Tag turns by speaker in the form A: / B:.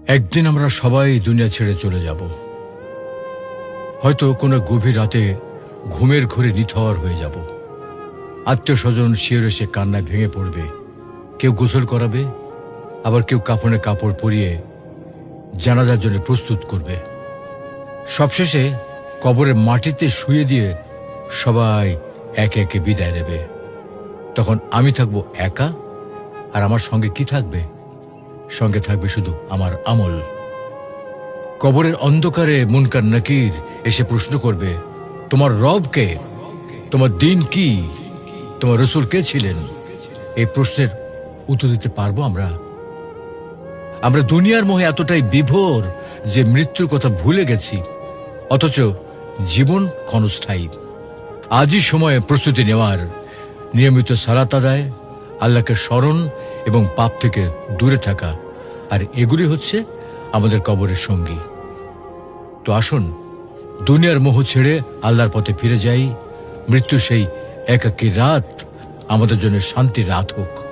A: একদিন আমরা সবাই দুনিয়া ছেড়ে চলে যাব। হয়তো কোনো গভীর রাতে ঘুমের ঘোরে নিথর হয়ে যাব। আত্মীয় স্বজন শিয়রে সে কান্নায় ভেঙে পড়বে। কেউ গোসল করাবে, আবার কেউ কাফনে কাপড় পরিয়ে জানাজার জন্য প্রস্তুত করবে। সবশেষে কবরের মাটিতে শুয়ে দিয়ে সবাই একে একে বিদায় নেবে। তখন আমি থাকবো একা, আর আমার সঙ্গে কি থাকবে? সঙ্গে থাকবে শুধু আমার আমল। কবরের অন্ধকারে মুনকার নাকির এসে প্রশ্ন করবে, তোমার রব কে? তোমার দিন কি? তোমার রসূল কে ছিলেন? এই প্রশ্নের উত্তর দিতে পারবো আমরা? আমরা দুনিয়ার মোহে এতটাই বিভোর যে মৃত্যুর কথা ভুলে গেছি, অথচ জীবন ক্ষণস্থায়ী। আজই সময়ে প্রস্তুতি নেওয়ার, নিয়মিত সালাত আদায়, আল্লাহকে স্মরণ এবং পাপ থেকে দূরে থাকা, আর এগুলি হচ্ছে আমাদের কবরের সঙ্গী। তো আসুন দুনিয়ার মোহ ছেড়ে আল্লাহর পথে ফিরে যাই। মৃত্যু সেই একাকী রাত আমাদের জন্য শান্তির রাত হোক।